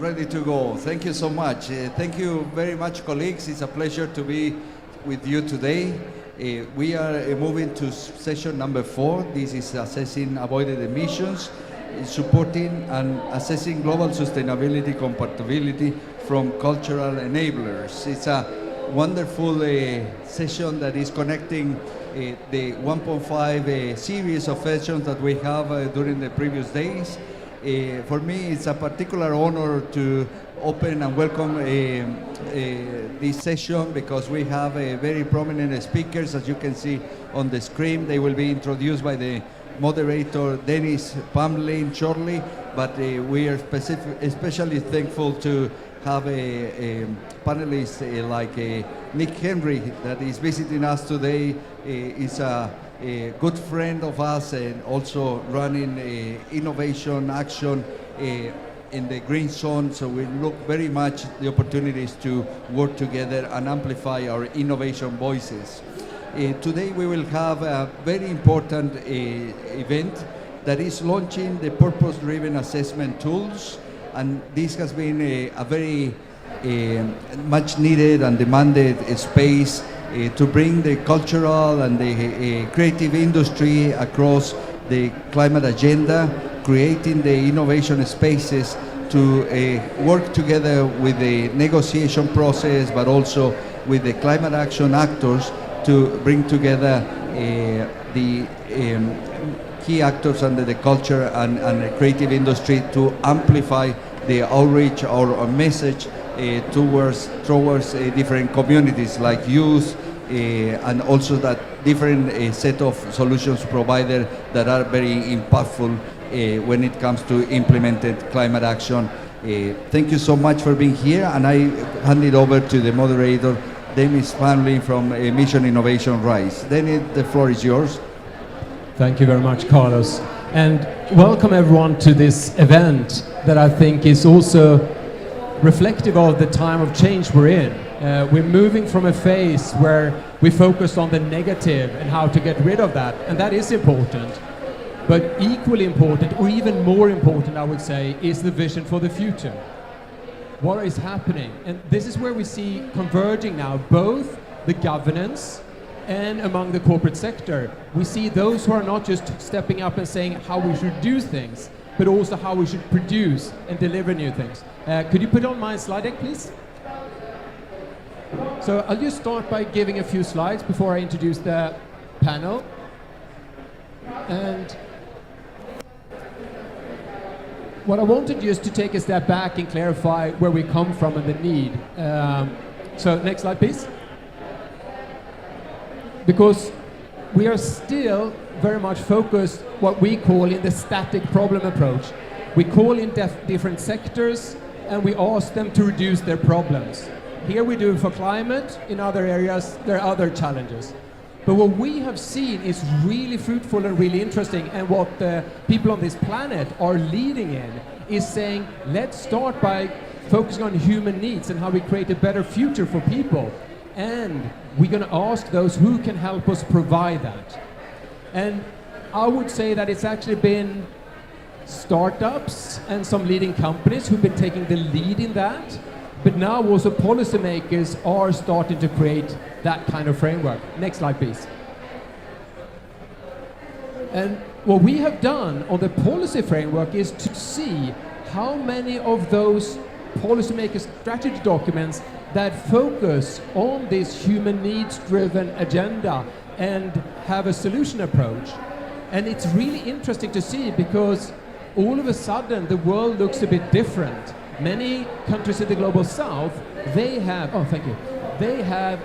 ready to go. Thank you so much. Thank you very much, colleagues. It's a pleasure to be with you today. We are moving to session number 4. This is assessing avoided emissions, supporting and assessing global sustainability compatibility from cultural enablers. It's a wonderful session that is connecting the 1.5 series of sessions that we have during the previous days. For me, it's a particular honor to open and welcome this session because we have very prominent speakers, as you can see on the screen. They will be introduced by the moderator, Dennis Pamlin, shortly, but we are especially thankful to have a panelist like Nick Henry that is visiting us today. Is a good friend of us and also running innovation action in the green zone, so we look very much the opportunities to work together and amplify our innovation voices. Today we will have a very important event that is launching the purpose-driven assessment tools, and this has been a very much needed and demanded space to bring the cultural and the creative industry across the climate agenda, creating the innovation spaces to work together with the negotiation process, but also with the climate action actors to bring together the key actors under the culture and the creative industry to amplify the outreach or message towards different communities like youth, and also that different set of solutions providers that are very impactful when it comes to implemented climate action. Thank you so much for being here, and I hand it over to the moderator, Dennis Pamlin from Mission Innovation Rise. Dennis, the floor is yours. Thank you very much, Carlos. And welcome everyone to this event that I think is also reflective of the time of change we're in. We're moving from a phase where we focus on the negative and how to get rid of that, and that is important. But equally important, or even more important, I would say, is the vision for the future. What is happening? And this is where we see converging now, both the governance and among the corporate sector. We see those who are not just stepping up and saying how we should do things, but also how we should produce and deliver new things. Could you put on my slide deck, please? So I'll just start by giving a few slides before I introduce the panel. And what I wanted just to take a step back and clarify where we come from and the need. So next slide, please. Because we are still very much focused what we call in the static problem approach. We call in different sectors and we ask them to reduce their problems. Here we do it for climate, in other areas there are other challenges. But what we have seen is really fruitful and really interesting, and what the people on this planet are leading in is saying, let's start by focusing on human needs and how we create a better future for people. And we're going to ask those who can help us provide that. And I would say that it's actually been startups and some leading companies who've been taking the lead in that. But now also policymakers are starting to create that kind of framework. Next slide, please. And what we have done on the policy framework is to see how many of those policymaker strategy documents that focus on this human needs-driven agenda and have a solution approach. And it's really interesting to see because all of a sudden the world looks a bit different. Many countries in the global south, they have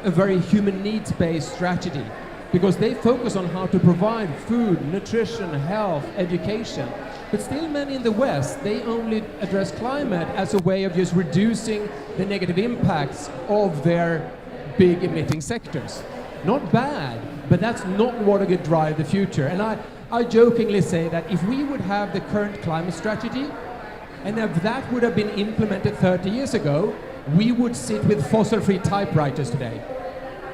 a very human needs-based strategy because they focus on how to provide food, nutrition, health, education. But still many in the West, they only address climate as a way of just reducing the negative impacts of their big emitting sectors. Not bad, but that's not what could drive the future. And I jokingly say that if we would have the current climate strategy, and if that would have been implemented 30 years ago, we would sit with fossil-free typewriters today.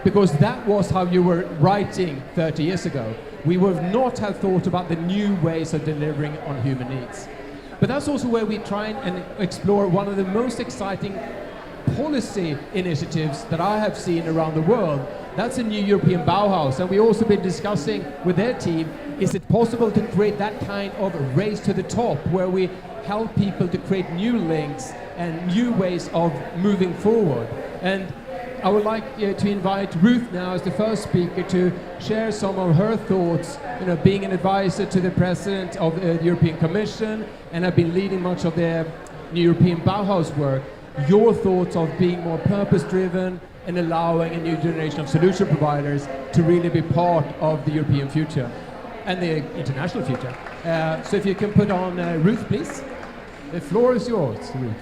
Because that was how you were writing 30 years ago. We would not have thought about the new ways of delivering on human needs. But that's also where we try and explore one of the most exciting policy initiatives that I have seen around the world. That's a new European Bauhaus, and we also been discussing with their team, is it possible to create that kind of race to the top where we help people to create new links and new ways of moving forward. And I would like to invite Ruth now as the first speaker to share some of her thoughts, being an advisor to the President of the European Commission, and have been leading much of the new European Bauhaus work. Your thoughts of being more purpose-driven and allowing a new generation of solution providers to really be part of the European future and the international future. So if you can put on Ruth, please. The floor is yours, Ruth.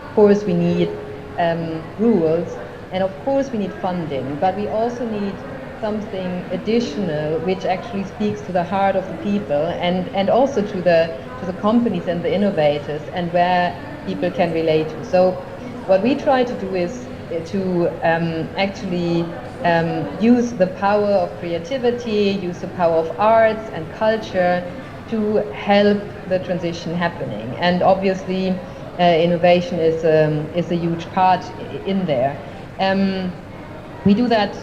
Of course we need rules, and of course we need funding, but we also need something additional which actually speaks to the heart of the people and also to the companies and the innovators and where people can relate to. So what we try to do is to actually use the power of creativity, use the power of arts and culture to help the transition happening. And obviously innovation is a huge part in there. We do that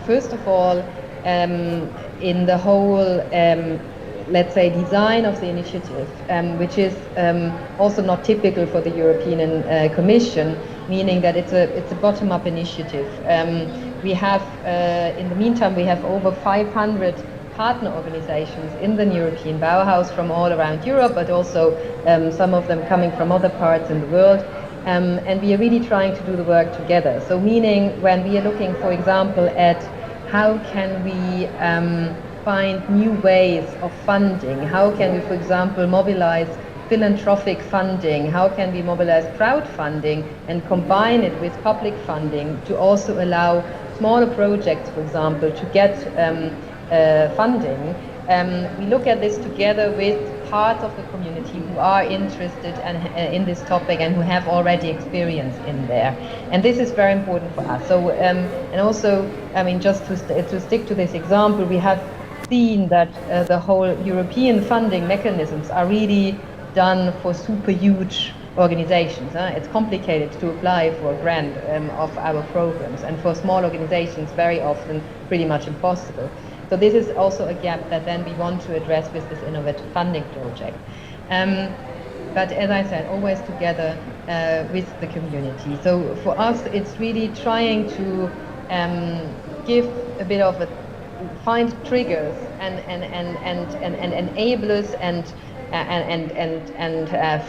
first of all in the whole let's say design of the initiative, which is also not typical for the European Commission, meaning that it's a bottom-up initiative. We have in the meantime we have over 500 partner organizations in the European Bauhaus from all around Europe, but also some of them coming from other parts in the world. And we are really trying to do the work together. So meaning when we are looking, for example, at how can we find new ways of funding, how can we, for example, mobilize philanthropic funding, how can we mobilize crowdfunding and combine it with public funding to also allow smaller projects, for example, to get funding. We look at this together with parts of the community who are interested in this topic and who have already experience in there. And this is very important for us. So, and also, I mean, just to stick to this example, we have seen that the whole European funding mechanisms are really done for super huge organizations. It's complicated to apply for a grant of our programs, and for small organizations very often pretty much impossible. So this is also a gap that then we want to address with this innovative funding project. But as I said, always together with the community. So for us, it's really trying to give a bit of find triggers and enablers and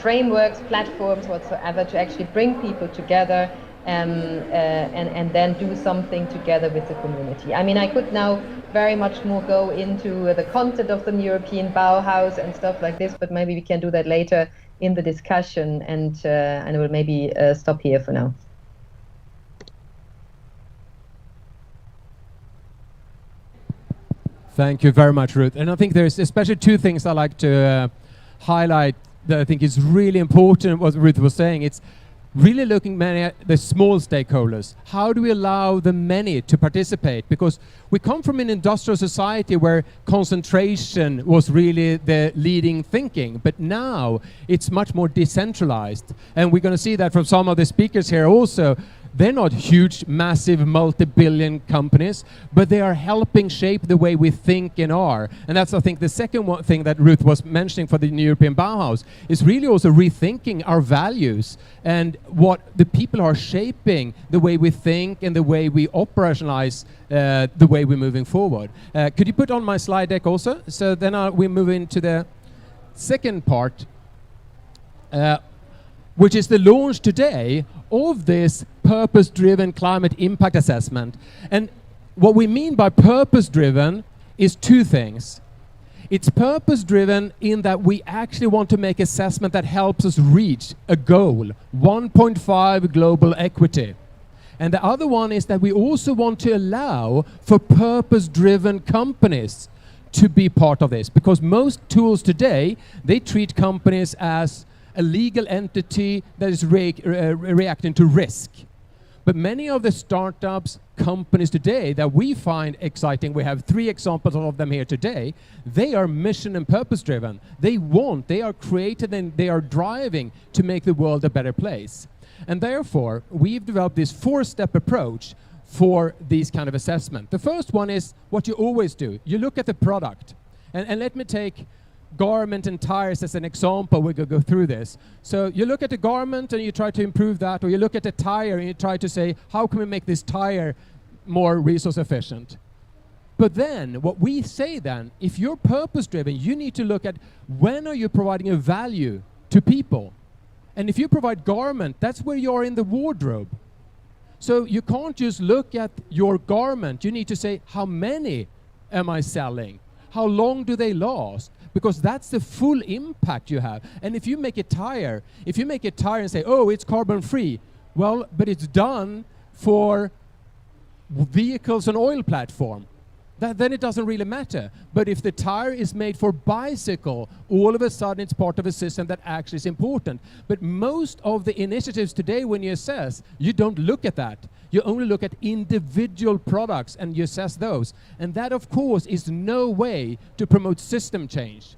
frameworks, platforms, whatsoever, to actually bring people together and then do something together with the community. I mean, I could now very much more go into the content of the European Bauhaus and stuff like this, but maybe we can do that later in the discussion, and I will maybe stop here for now. Thank you very much, Ruth. And I think there's especially two things I like to highlight that I think is really important, what Ruth was saying. It's really looking at the small stakeholders. How do we allow the many to participate? Because we come from an industrial society where concentration was really the leading thinking, but now it's much more decentralized. And we're going to see that from some of the speakers here also. They're not huge, massive, multi-billion companies, but they are helping shape the way we think and are. And that's, I think, the second one thing that Ruth was mentioning for the New European Bauhaus, is really also rethinking our values and what the people are shaping the way we think and the way we operationalize the way we're moving forward. Could you put on my slide deck also? So then we move into the second part, which is the launch today of this purpose-driven climate impact assessment. And what we mean by purpose-driven is two things. It's purpose-driven in that we actually want to make assessment that helps us reach a goal, 1.5 global equity. And the other one is that we also want to allow for purpose-driven companies to be part of this, because most tools today, they treat companies as a legal entity that is reacting to risk. But many of the startups, companies today that we find exciting, we have 3 examples of them here today, they are mission and purpose driven. They are created and they are driving to make the world a better place. And therefore, we've developed this 4-step approach for these kind of assessment. The first one is what you always do. You look at the product. And let me take garment and tires as an example. We're going to go through this. So you look at the garment and you try to improve that, or you look at a tire and you try to say, how can we make this tire more resource efficient? But then, what we say then, if you're purpose driven, you need to look at when are you providing a value to people? And if you provide garment, that's where you are in the wardrobe. So you can't just look at your garment. You need to say, how many am I selling? How long do they last? Because that's the full impact you have. And if you make a tire and say, oh, it's carbon free, well, but it's done for vehicles and oil platform, then it doesn't really matter. But if the tire is made for bicycle, all of a sudden it's part of a system that actually is important. But most of the initiatives today, when you assess, you don't look at that. You only look at individual products and you assess those. And that, of course, is no way to promote system change.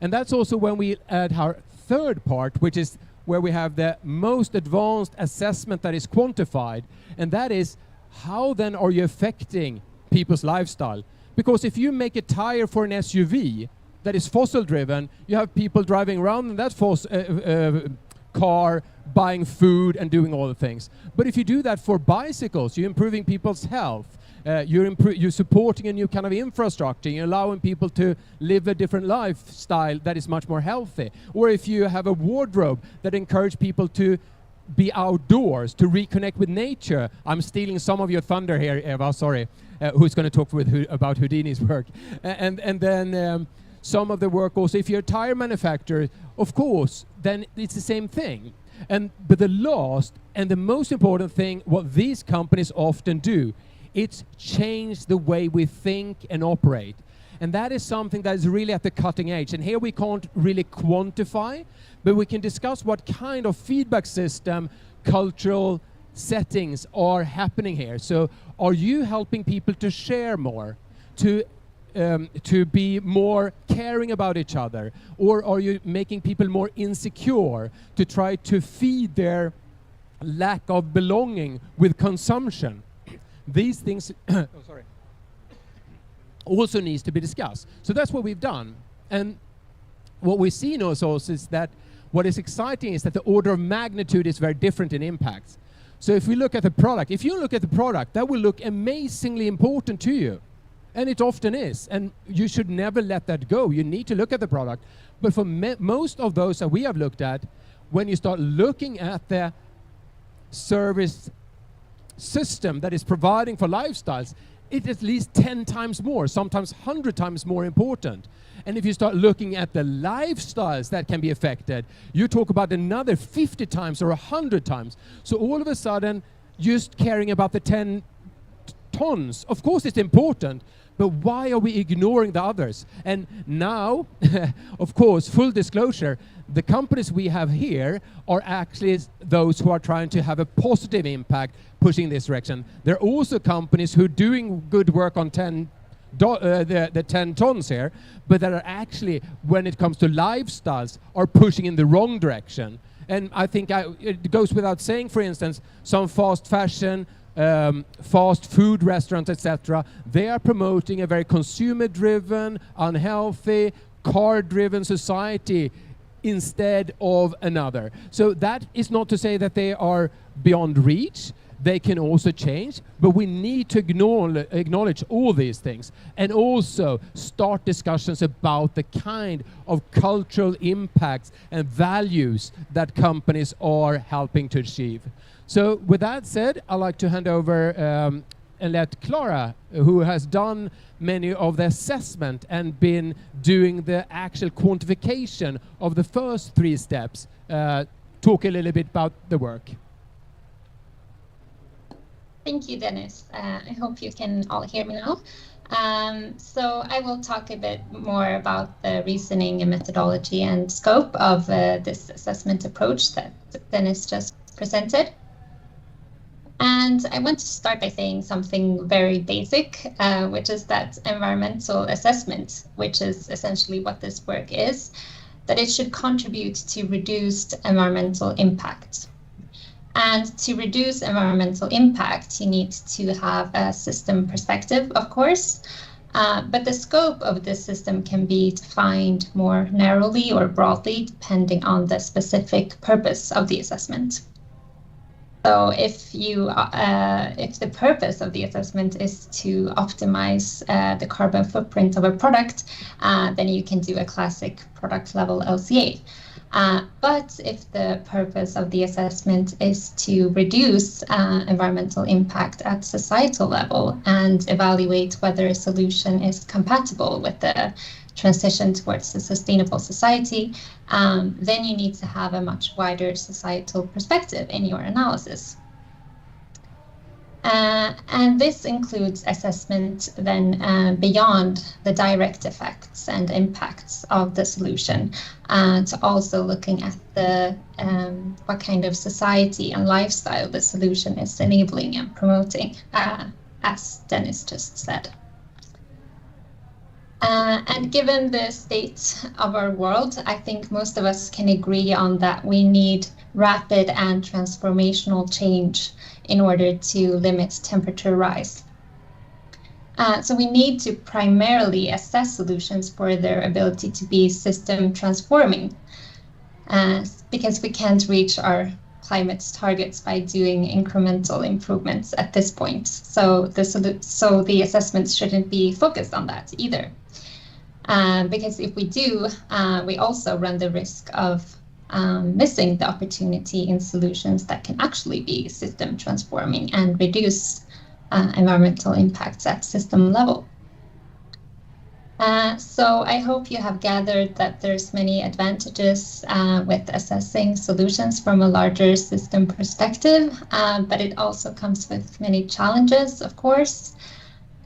And that's also when we add our third part, which is where we have the most advanced assessment that is quantified. And that is, how then are you affecting people's lifestyle? Because if you make a tire for an SUV that is fossil driven, you have people driving around in that car, buying food and doing all the things. But if you do that for bicycles, you're improving people's health. You're supporting a new kind of infrastructure. You're allowing people to live a different lifestyle that is much more healthy. Or if you have a wardrobe that encourages people to be outdoors, to reconnect with nature. I'm stealing some of your thunder here, Eva, sorry. Who's going to talk about Houdini's work. And then some of the work also, if you're a tire manufacturer, of course, then it's the same thing. But the last and the most important thing, what these companies often do, it's change the way we think and operate. And that is something that is really at the cutting edge. And here we can't really quantify, but we can discuss what kind of feedback system, cultural settings are happening here. So are you helping people to share more, to be more caring about each other? Or are you making people more insecure to try to feed their lack of belonging with consumption? These things also needs to be discussed. So that's what we've done. And what we see also is that what is exciting is that the order of magnitude is very different in impacts. So if we look at the product, if you look at the product, that will look amazingly important to you. And it often is. And you should never let that go. You need to look at the product. But for most of those that we have looked at, when you start looking at the service system that is providing for lifestyles, it's at least 10 times more, sometimes 100 times more important. And if you start looking at the lifestyles that can be affected, you talk about another 50 times or 100 times. So all of a sudden, just caring about the 10 tons, of course it's important, but why are we ignoring the others? And now, of course, full disclosure, the companies we have here are actually those who are trying to have a positive impact pushing this direction. There are also companies who are doing good work on the 10 tons here, but that are actually, when it comes to lifestyles, are pushing in the wrong direction. And I think it goes without saying, for instance, some fast fashion, fast food restaurants, etc., they are promoting a very consumer-driven, unhealthy, car-driven society instead of another. So that is not to say that they are beyond reach. They can also change, but we need to acknowledge all these things and also start discussions about the kind of cultural impacts and values that companies are helping to achieve. So with that said, I'd like to hand over and let Clara, who has done many of the assessment and been doing the actual quantification of the first 3 steps, talk a little bit about the work. Thank you, Dennis. I hope you can all hear me now. So I will talk a bit more about the reasoning and methodology and scope of this assessment approach that Dennis just presented. And I want to start by saying something very basic, which is that environmental assessment, which is essentially what this work is, that it should contribute to reduced environmental impact. And to reduce environmental impact, you need to have a system perspective, of course, but the scope of this system can be defined more narrowly or broadly, depending on the specific purpose of the assessment. So if the purpose of the assessment is to optimize the carbon footprint of a product, then you can do a classic product level LCA. But if the purpose of the assessment is to reduce environmental impact at societal level and evaluate whether a solution is compatible with the transition towards a sustainable society, then you need to have a much wider societal perspective in your analysis. And this includes assessment then beyond the direct effects and impacts of the solution, to also looking at the what kind of society and lifestyle the solution is enabling and promoting, as Dennis just said. And given the state of our world, I think most of us can agree on that we need rapid and transformational change in order to limit temperature rise. So we need to primarily assess solutions for their ability to be system transforming, because we can't reach our climate targets by doing incremental improvements at this point. So the assessments shouldn't be focused on that either. Because if we do, we also run the risk of missing the opportunity in solutions that can actually be system transforming and reduce environmental impacts at system level. So I hope you have gathered that there's many advantages with assessing solutions from a larger system perspective, but it also comes with many challenges, of course.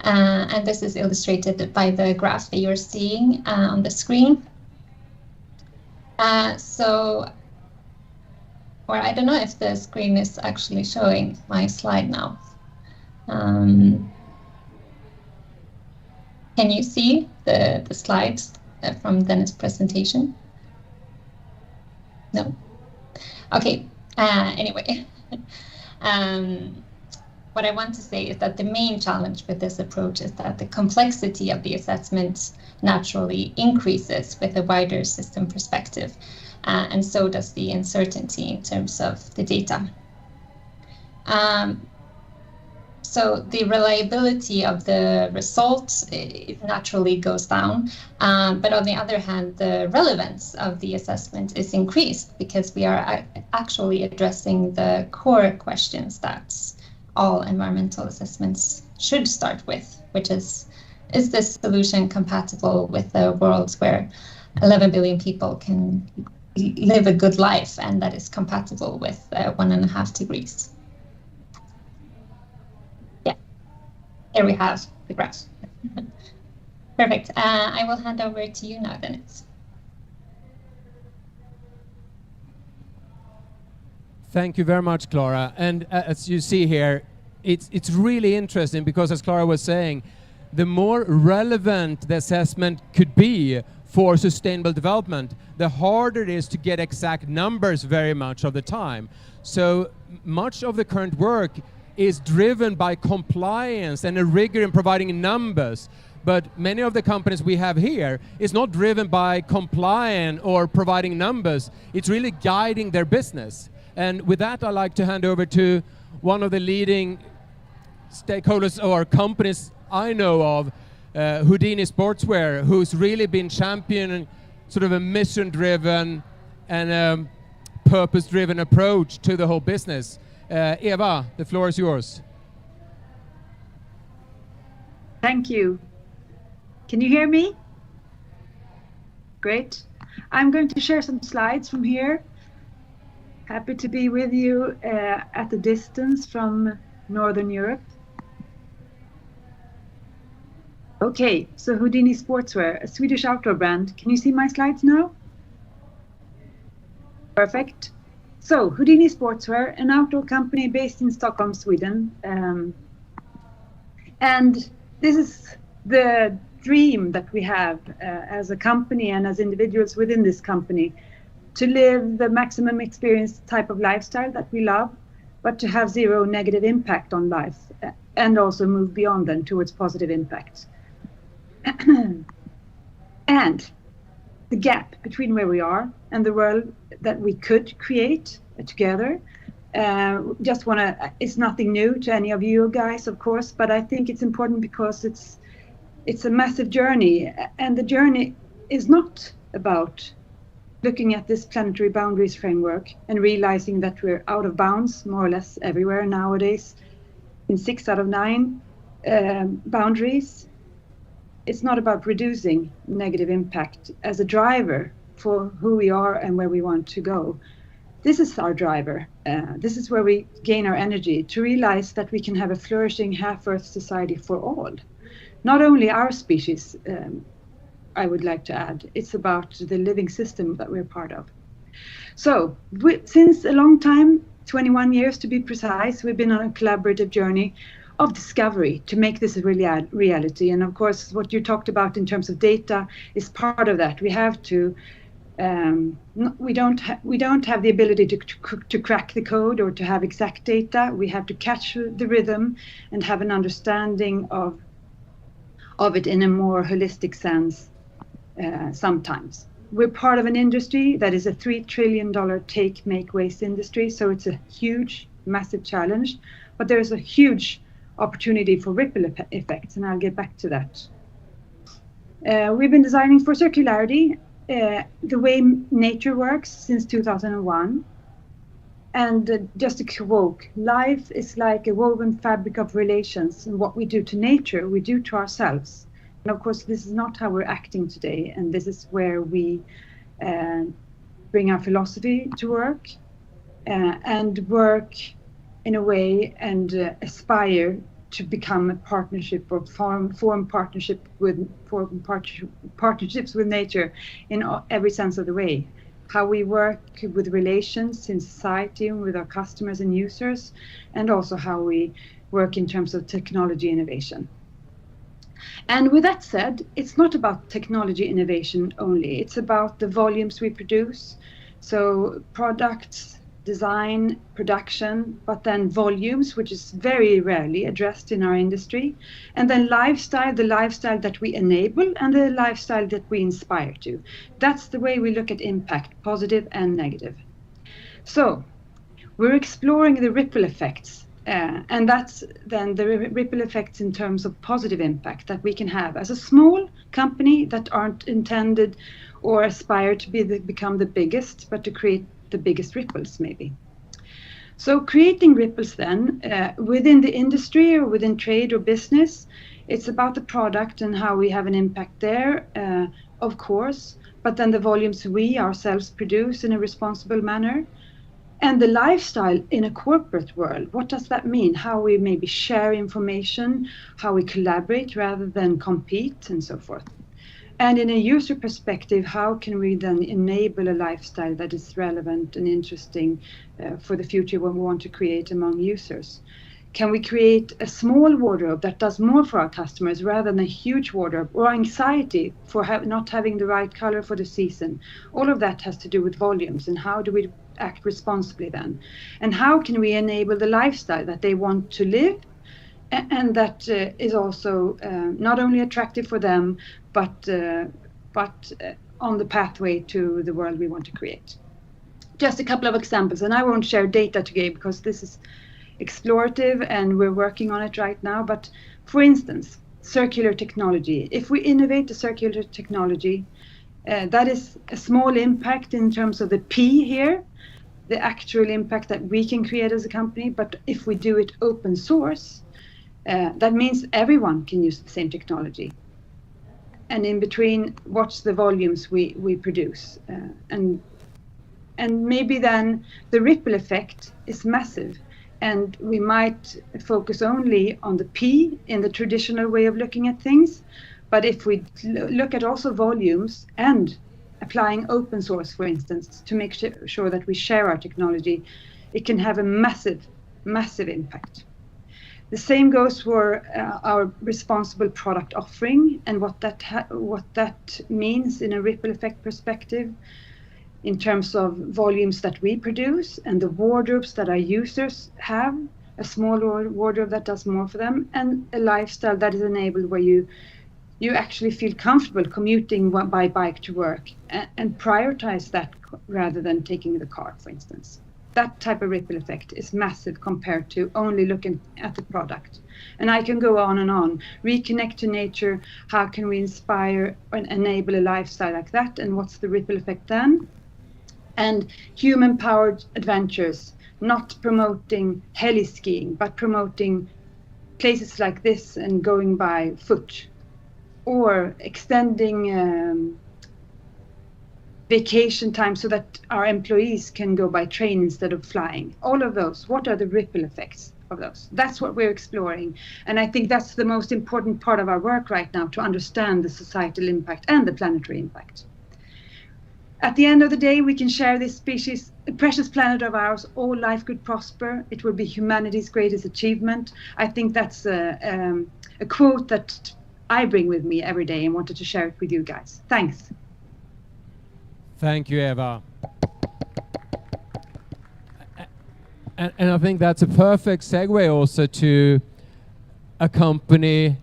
And this is illustrated by the graph that you're seeing on the screen. Or I don't know if the screen is actually showing my slide now. Can you see the slides from Dennis' presentation? No? Okay, anyway. What I want to say is that the main challenge with this approach is that the complexity of the assessment naturally increases with a wider system perspective, and so does the uncertainty in terms of the data. So the reliability of the results naturally goes down, but on the other hand, the relevance of the assessment is increased because we are actually addressing the core questions that all environmental assessments should start with, which is this solution compatible with a world where 11 billion people can live a good life and that is compatible with 1.5 degrees? Yeah, here we have the graph. Perfect. I will hand over to you now, Dennis. Thank you very much, Clara. And as you see here, it's really interesting because, as Clara was saying, the more relevant the assessment could be for sustainable development, the harder it is to get exact numbers very much of the time. So much of the current work is driven by compliance and a rigor in providing numbers. But many of the companies we have here is not driven by compliance or providing numbers. It's really guiding their business. And with that, I'd like to hand over to one of the leading stakeholders or companies I know of, Houdini Sportswear, who's really been championing sort of a mission-driven and purpose-driven approach to the whole business. Eva, the floor is yours. Thank you. Can you hear me? Great. I'm going to share some slides from here. Happy to be with you at a distance from Northern Europe. Okay, so Houdini Sportswear, a Swedish outdoor brand. Can you see my slides now? Perfect. So, Houdini Sportswear, an outdoor company based in Stockholm, Sweden. And this is the dream that we have as a company and as individuals within this company, to live the maximum experience type of lifestyle that we love, but to have zero negative impact on life, and also move beyond then towards positive impact. And the gap between where we are and the world that we could create together, it's nothing new to any of you guys, of course, but I think it's important because it's a massive journey, and the journey is not about looking at this planetary boundaries framework and realizing that we're out of bounds more or less everywhere nowadays in 6 out of 9 boundaries. It's not about reducing negative impact as a driver for who we are and where we want to go. This is our driver. This is where we gain our energy to realize that we can have a flourishing half-Earth society for all. Not only our species, I would like to add, it's about the living system that we're part of. So, since a long time, 21 years to be precise, we've been on a collaborative journey of discovery to make this a reality. And of course, what you talked about in terms of data is part of that. We have to, we don't have the ability to crack the code or to have exact data. We have to catch the rhythm and have an understanding of it in a more holistic sense sometimes. We're part of an industry that is a $3 trillion take, make, waste industry. So it's a huge, massive challenge, but there's a huge opportunity for ripple effects, and I'll get back to that. We've been designing for circularity, the way nature works since 2001. And just to quote, life is like a woven fabric of relations, and what we do to nature, we do to ourselves. And of course, this is not how we're acting today, and this is where we bring our philosophy to work, and work in a way and aspire to become a partnership or form partnerships with nature in every sense of the way. How we work with relations in society and with our customers and users, and also how we work in terms of technology innovation. And with that said, it's not about technology innovation only. It's about the volumes we produce. So products, design, production, but then volumes, which is very rarely addressed in our industry. And then lifestyle, the lifestyle that we enable and the lifestyle that we inspire to. That's the way we look at impact, positive and negative. So we're exploring the ripple effects. And that's then the ripple effects in terms of positive impact that we can have as a small company that aren't intended or aspire to become the biggest, but to create the biggest ripples maybe. So creating ripples then within the industry or within trade or business, it's about the product and how we have an impact there, of course, but then the volumes we ourselves produce in a responsible manner. And the lifestyle in a corporate world, what does that mean? How we maybe share information, how we collaborate rather than compete and so forth. And in a user perspective, how can we then enable a lifestyle that is relevant and interesting for the future when we want to create among users? Can we create a small wardrobe that does more for our customers rather than a huge wardrobe? Or anxiety for not having the right color for the season? All of that has to do with volumes, and how do we act responsibly then? And how can we enable the lifestyle that they want to live, and that is also not only attractive for them, but on the pathway to the world we want to create. Just a couple of examples, and I won't share data today because this is explorative and we're working on it right now. But for instance, circular technology. If we innovate a circular technology, that is a small impact in terms of the P here, the actual impact that we can create as a company. But if we do it open source, that means everyone can use the same technology. And in between, watch the volumes we produce. And maybe then the ripple effect is massive. And we might focus only on the P in the traditional way of looking at things. But if we look at also volumes and applying open source, for instance, to make sure that we share our technology, it can have a massive, massive impact. The same goes for our responsible product offering and what that means in a ripple effect perspective, in terms of volumes that we produce and the wardrobes that our users have, a smaller wardrobe that does more for them, and a lifestyle that is enabled where you actually feel comfortable commuting by bike to work and prioritize that rather than taking the car, for instance. That type of ripple effect is massive compared to only looking at the product. And I can go on and on. Reconnect to nature. How can we inspire and enable a lifestyle like that? And what's the ripple effect then? And human-powered adventures, not promoting heli skiing, but promoting places like this and going by foot, or extending vacation time so that our employees can go by train instead of flying. All of those, what are the ripple effects of those? That's what we're exploring. And I think that's the most important part of our work right now, to understand the societal impact and the planetary impact. At the end of the day, we can share this species, a precious planet of ours. All life could prosper. It will be humanity's greatest achievement. I think that's a quote that I bring with me every day and wanted to share it with you guys. Thanks. Thank you, Eva. And I think that's a perfect segue also to a company,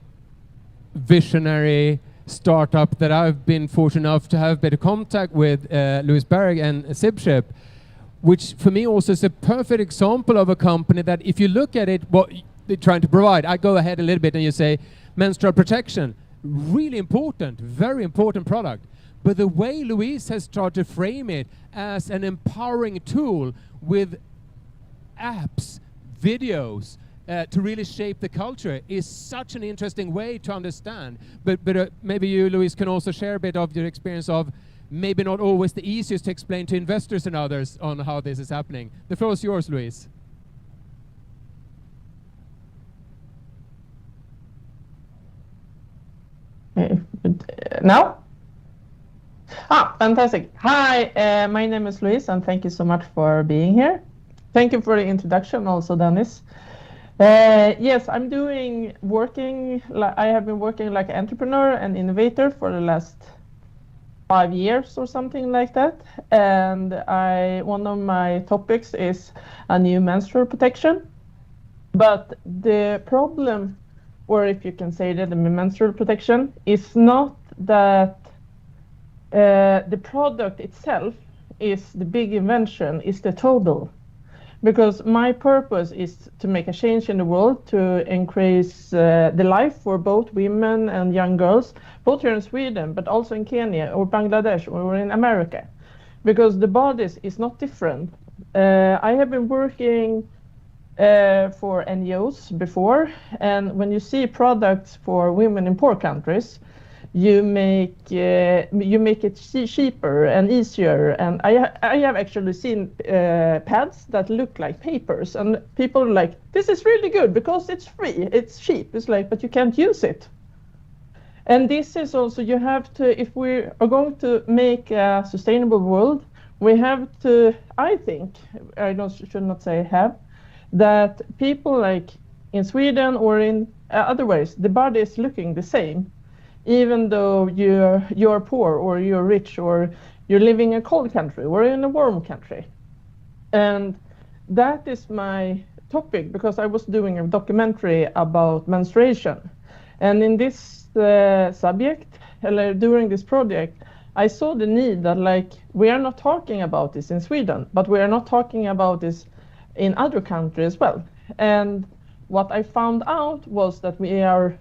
visionary, startup that I've been fortunate enough to have better contact with, Louise Berg and Sibship, which for me also is a perfect example of a company that if you look at it, what they're trying to provide, I go ahead a little bit and you say menstrual protection, really important, very important product. But the way Louise has tried to frame it as an empowering tool with apps, videos, to really shape the culture is such an interesting way to understand. But maybe you, Louise, can also share a bit of your experience of maybe not always the easiest to explain to investors and others on how this is happening. The floor is yours, Louise. Now? Fantastic. Hi, my name is Louise, and thank you so much for being here. Thank you for the introduction also, Dennis. Yes, I have been working like an entrepreneur and innovator for the last 5 years or something like that. And one of my topics is a new menstrual protection. But the problem, or if you can say that, the menstrual protection is not that the product itself is the big invention, is the total. Because my purpose is to make a change in the world to increase the life for both women and young girls, both here in Sweden, but also in Kenya or Bangladesh or in America. Because the bodies is not different. I have been working for NGOs before, and when you see products for women in poor countries, you make it cheaper and easier. And I have actually seen pads that look like papers, and people are like, this is really good because it's free, it's cheap. It's like, but you can't use it. And this is also, you have to, if we are going to make a sustainable world, we have to, I think, should not say have, that people like in Sweden or in other ways, the body is looking the same, even though you're poor or you're rich or you're living in a cold country or in a warm country. And that is my topic, because I was doing a documentary about menstruation. And in this subject, during this project, I saw the need that, like, we are not talking about this in Sweden, but we are not talking about this in other countries as well. And what I found out was that we are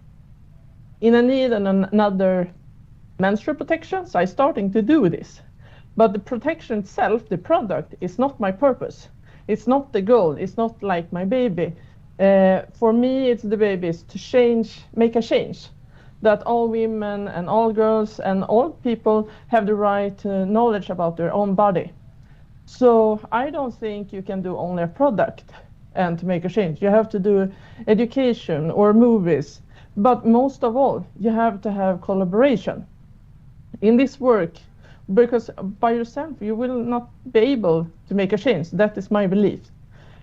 in a need and another menstrual protection, so I'm starting to do this. But the protection itself, the product, is not my purpose. It's not the goal. It's not like my baby. For me, it's the baby is to change, make a change. That all women and all girls and all people have the right knowledge about their own body. So I don't think you can do only a product and to make a change. You have to do education or movies. But most of all, you have to have collaboration in this work, because by yourself you will not be able to make a change. That is my belief.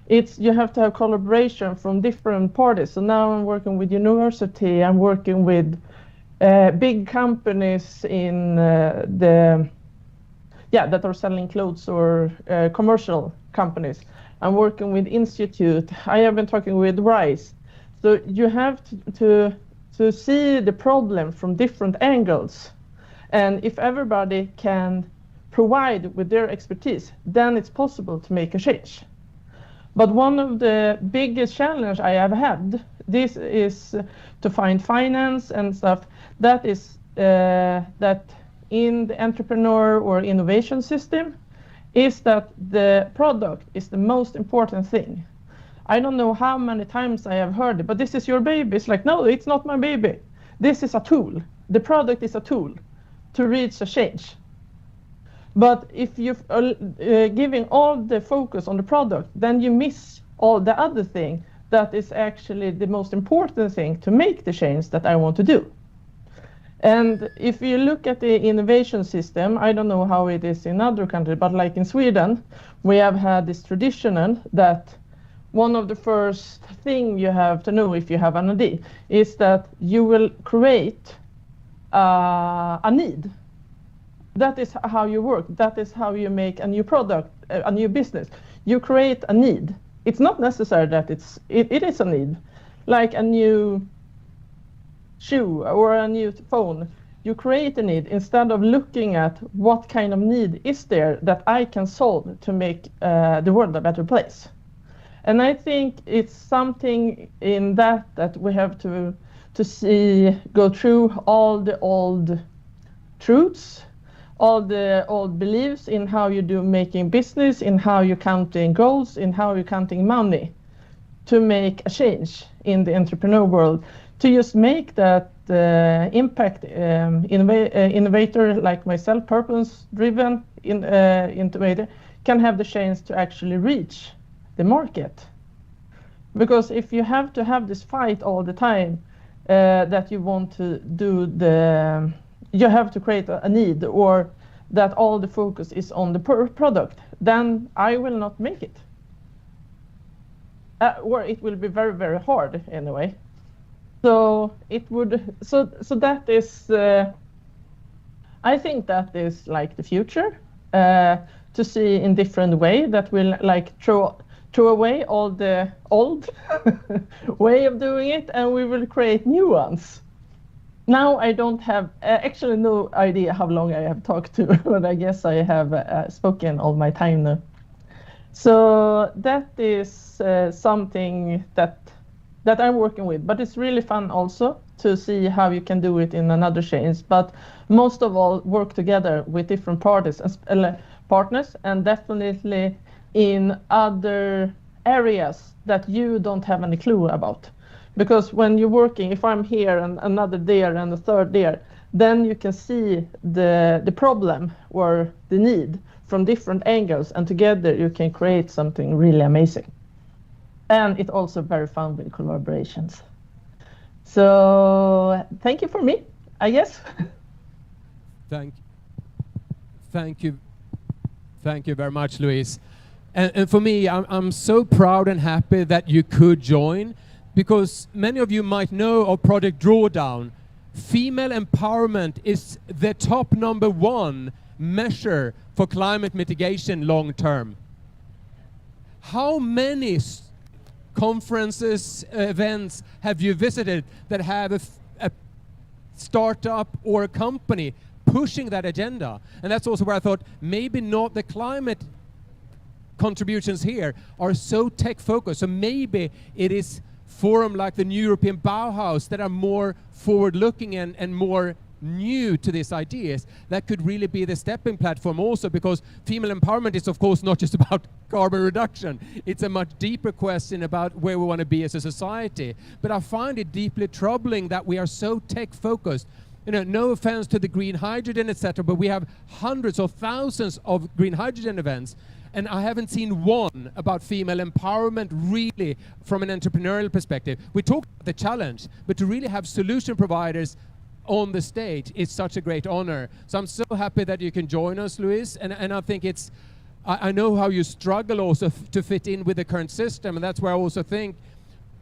You have to have collaboration from different parties. So now I'm working with university, I'm working with big companies in that are selling clothes, or commercial companies. I'm working with institute. I have been talking with RISE. So you have to see the problem from different angles. And if everybody can provide with their expertise, then it's possible to make a change. But one of the biggest challenges I have had, this is to find finance and stuff. That is that in the entrepreneur or innovation system, is that the product is the most important thing. I don't know how many times I have heard it, but this is your baby. It's like, no, it's not my baby. This is a tool. The product is a tool to reach a change. But if you're giving all the focus on the product, then you miss all the other thing that is actually the most important thing to make the change that I want to do. And if you look at the innovation system, I don't know how it is in other countries, but like in Sweden, we have had this tradition that one of the first thing you have to know if you have an idea is that you will create a need. That is how you work. That is how you make a new product, a new business. You create a need. It's not necessary that it is a need, like a new shoe or a new phone. You create a need instead of looking at what kind of need is there that I can solve to make the world a better place. And I think it's something in that we have to see, go through all the old truths, all the old beliefs in how you do making business, in how you're counting goals, in how you're counting money, to make a change in the entrepreneur world, to just make that impact innovator like myself, purpose-driven innovator, can have the chance to actually reach the market. Because if you have to have this fight all the time, that you want to do you have to create a need, or that all the focus is on the product, then I will not make it. Or it will be very, very hard anyway. So it would, so that is, I think that is like the future, to see in different way that will like throw away all the old way of doing it, and we will create new ones. Now I don't have actually no idea how long I have talked to, but I guess I have spoken all my time now. So that is something that I'm working with, but it's really fun also to see how you can do it in another chains. But most of all, work together with different parties and partners, and definitely in other areas that you don't have any clue about. Because when you're working, if I'm here and another there and a third there, then you can see the problem or the need from different angles, and together you can create something really amazing. And it's also very fun with collaborations. So thank you for me, I guess. Thank you very much, Louise. And for me, I'm so proud and happy that you could join because many of you might know of Project Drawdown. Female empowerment is the top #1 measure for climate mitigation long term. How many conferences, events have you visited that have a startup or a company pushing that agenda? And that's also where I thought maybe not the climate contributions here are so tech focused. So maybe it is forum like the New European Bauhaus that are more forward looking and more new to these ideas that could really be the stepping platform also, because female empowerment is of course not just about carbon reduction. It's a much deeper question about where we want to be as a society. But I find it deeply troubling that we are so tech focused. You know, no offense to the green hydrogen, etc., but we have hundreds of thousands of green hydrogen events, and I haven't seen one about female empowerment really from an entrepreneurial perspective. We talk about the challenge, but to really have solution providers on the stage is such a great honor. So I'm so happy that you can join us, Louise, and I think it's, I know how you struggle also to fit in with the current system, and that's where I also think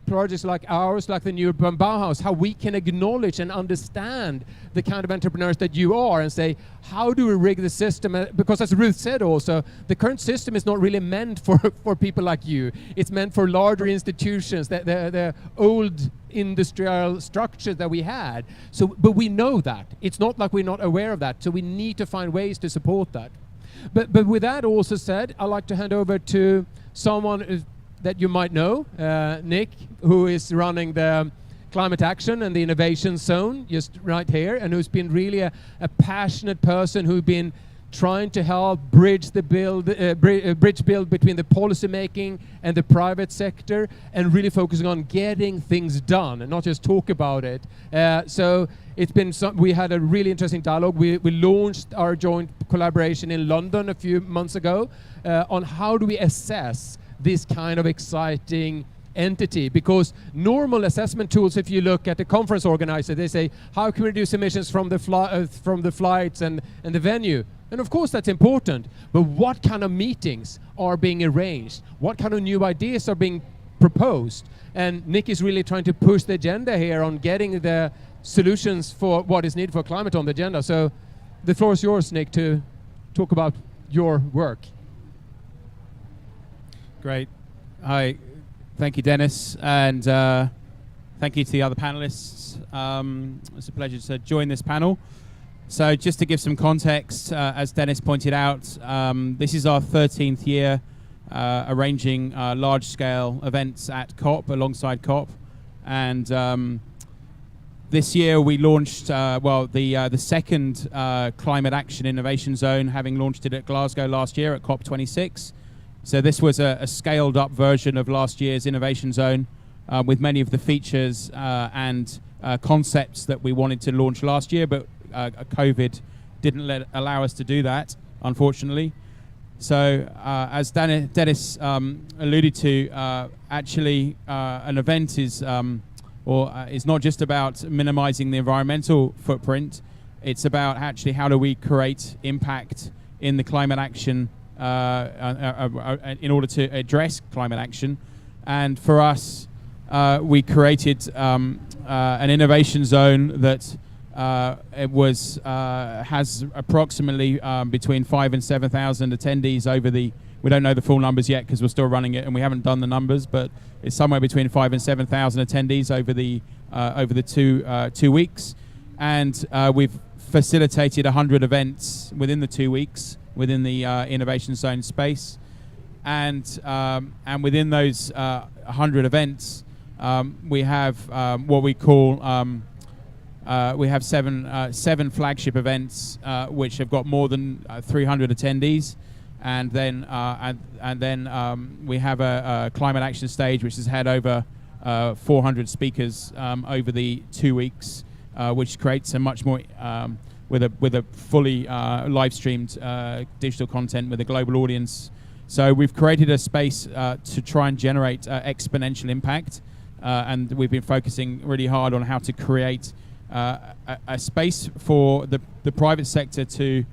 projects like ours, like the New European Bauhaus, how we can acknowledge and understand the kind of entrepreneurs that you are and say, how do we rig the system? Because as Ruth said also, the current system is not really meant for people like you. It's meant for larger institutions, the old industrial structure that we had. So, but we know that. It's not like we're not aware of that. So we need to find ways to support that. But with that also said, I'd like to hand over to someone that you might know, Nick, who is running the Climate Action and the Innovation Zone just right here, and who's been really a passionate person who's been trying to help bridge build between the policy making and the private sector, and really focusing on getting things done and not just talk about it. So it's been we had a really interesting dialogue. We launched our joint collaboration in London a few months ago on how do we assess this kind of exciting entity, because normal assessment tools, if you look at the conference organizer, they say, how can we reduce emissions from the flights and the venue? And of course that's important, but what kind of meetings are being arranged? What kind of new ideas are being proposed? And Nick is really trying to push the agenda here on getting the solutions for what is needed for climate on the agenda. So the floor is yours, Nick, to talk about your work. Great. Hi. Thank you, Dennis, and thank you to the other panelists. It's a pleasure to join this panel. So just to give some context, as Dennis pointed out, this is our 13th year arranging large-scale events at COP, alongside COP. And this year we launched, the second Climate Action Innovation Zone, having launched it at Glasgow last year at COP26. So this was a scaled up version of last year's Innovation Zone with many of the features and concepts that we wanted to launch last year, but COVID didn't allow us to do that, unfortunately. So as Dennis alluded to, actually an event is not just about minimizing the environmental footprint, it's about actually how do we create impact in the climate action in order to address climate action. And for us, we created an innovation zone that has approximately between 5,000 and 7,000 attendees over the, we don't know the full numbers yet because we're still running it and we haven't done the numbers, but it's somewhere between 5,000 and 7,000 attendees over the 2 weeks. And we've facilitated 100 events within the 2 weeks within the Innovation Zone space, and within those 100 events, we have what we call we have seven flagship events which have got more than 300 attendees, and then we have a climate action stage which has had over 400 speakers over the 2 weeks, which creates a much more with a fully live streamed digital content with a global audience. So we've created a space to try and generate exponential impact, and we've been focusing really hard on how to create a space for the private sector to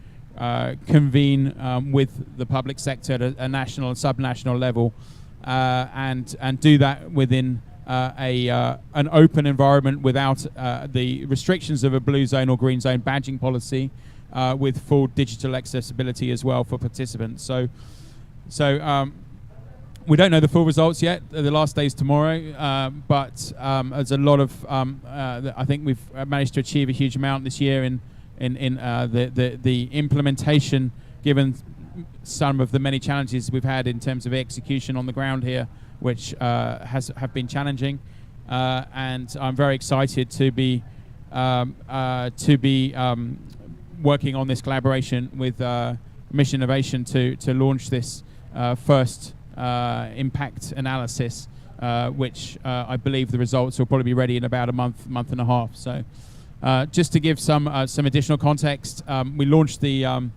convene with the public sector at a national and subnational level, and do that within an open environment without the restrictions of a blue zone or green zone badging policy, with full digital accessibility as well for participants. So we don't know the full results yet. The last day is tomorrow, but there's a lot of. I think we've managed to achieve a huge amount this year in the implementation, given some of the many challenges we've had in terms of execution on the ground here, which have been challenging, and I'm very excited to be working on this collaboration with Mission Innovation to launch this first impact analysis, which I believe the results will probably be ready in about a month and a half. So just to give some additional context, we launched the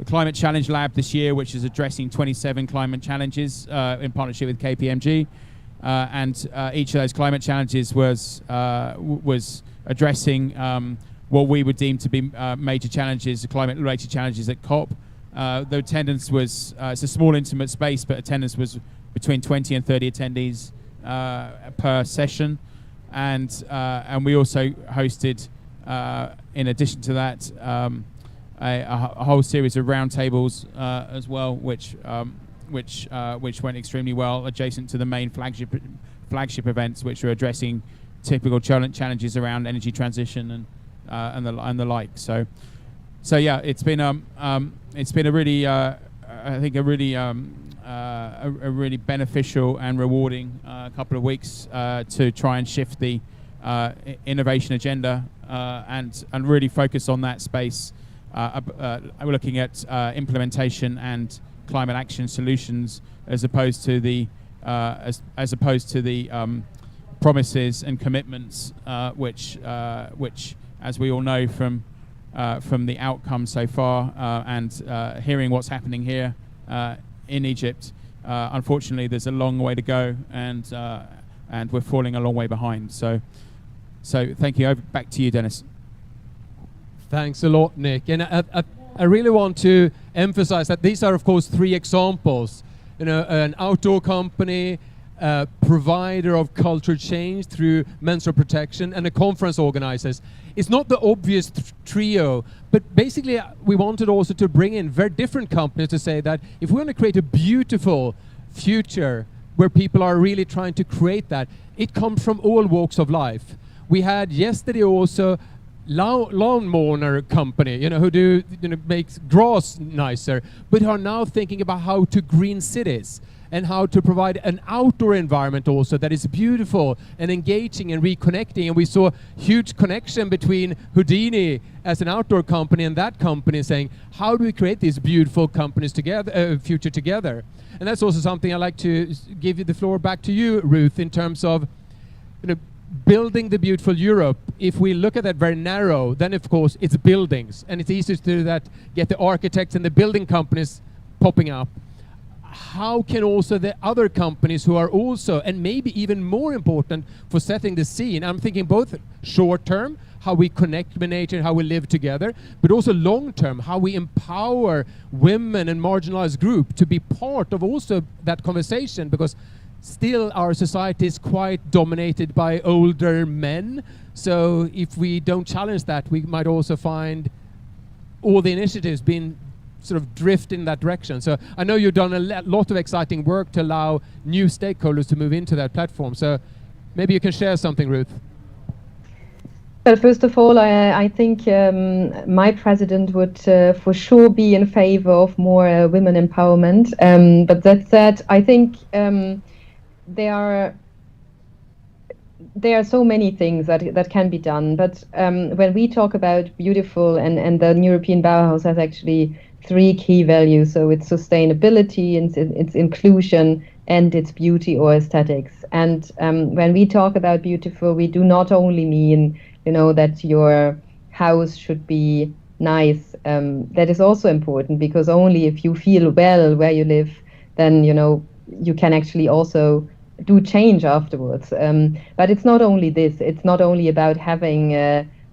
Climate Challenge Lab this year, which is addressing 27 climate challenges in partnership with KPMG, and each of those climate challenges was addressing what we would deem to be major challenges, climate-related challenges at COP. The attendance was, it's a small intimate space, but attendance was between 20 and 30 attendees per session. And we also hosted, in addition to that, a whole series of roundtables as well, which went extremely well, adjacent to the main flagship events, which were addressing typical challenges around energy transition and the like. So yeah, it's been a really I think a really beneficial and rewarding couple of weeks to try and shift the innovation agenda and really focus on that space. We're looking at implementation and climate action solutions as opposed to the promises and commitments, which as we all know from the outcome so far, and hearing what's happening here in Egypt, unfortunately there's a long way to go, and we're falling a long way behind. So thank you. Back to you, Dennis. Thanks a lot, Nick. And I really want to emphasize that these are, of course, 3 examples. You know, an outdoor company, provider of culture change through menstrual protection, and a conference organizers. It's not the obvious trio, but basically we wanted also to bring in very different companies to say that if we want to create a beautiful future where people are really trying to create that, it comes from all walks of life. We had yesterday also lawn mower company, who makes grass nicer, but are now thinking about how to green cities and how to provide an outdoor environment also that is beautiful and engaging and reconnecting. And we saw huge connection between Houdini as an outdoor company and that company, saying, how do we create these beautiful companies together, future together? And that's also something I'd like to give you the floor back to you, Ruth, in terms of building the beautiful Europe. If we look at that very narrow, then of course it's buildings, and it's easy to do that, get the architects and the building companies popping up. How can also the other companies who are also, and maybe even more important for setting the scene, I'm thinking both short term, how we connect with nature, how we live together, but also long term, how we empower women and marginalized groups to be part of also that conversation, because still our society is quite dominated by older men. So if we don't challenge that, we might also find all the initiatives being sort of drift in that direction. So I know you've done a lot of exciting work to allow new stakeholders to move into that platform. So maybe you can share something, Ruth. Well, first of all, I think my president would for sure be in favor of more women empowerment. But that said, I think there are so many things that can be done. But when we talk about beautiful, and the European Bauhaus has actually 3 key values. So it's sustainability, it's inclusion, and it's beauty or aesthetics. And when we talk about beautiful, we do not only mean, that your house should be nice. That is also important, because only if you feel well where you live, then, you can actually also do change afterwards. But it's not only this. It's not only about having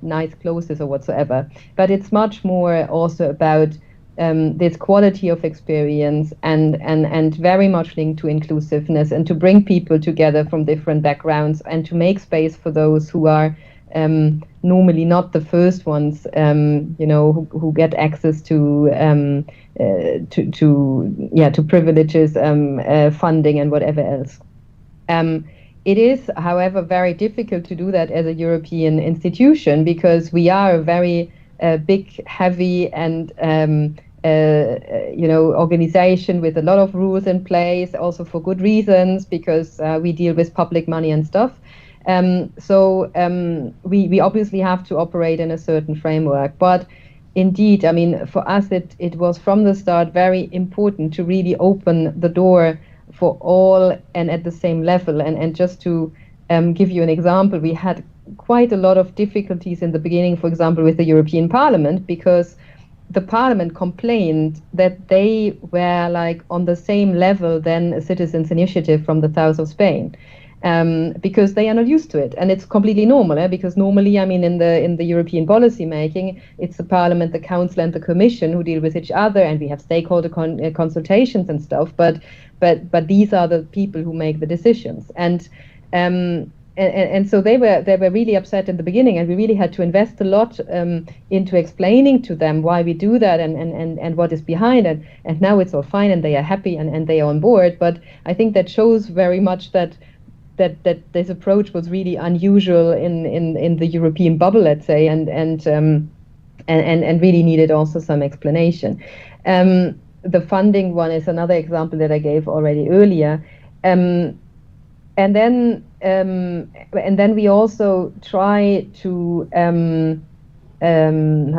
nice clothes or whatsoever, but it's much more also about this quality of experience and very much linked to inclusiveness and to bring people together from different backgrounds and to make space for those who are normally not the first ones, who get access to privileges, funding, and whatever else. It is, however, very difficult to do that as a European institution because we are a very big, heavy, and organization with a lot of rules in place, also for good reasons, because we deal with public money and stuff. We obviously have to operate in a certain framework. But indeed, I mean, for us, it was from the start very important to really open the door for all and at the same level. And just to give you an example, we had quite a lot of difficulties in the beginning, for example, with the European Parliament, because the Parliament complained that they were like on the same level than a citizens' initiative from the south of Spain. Because they are not used to it, and it's completely normal. Because normally, I mean, in the European policy making, it's the Parliament, the Council, and the Commission who deal with each other, and we have stakeholder consultations and stuff. But these are the people who make the decisions, and so they were really upset in the beginning, and we really had to invest a lot into explaining to them why we do that and what is behind it. And now it's all fine, and they are happy and they are on board. But I think that shows very much that this approach was really unusual in the European bubble, let's say, and really needed also some explanation. The funding one is another example that I gave already earlier, and then we also try to how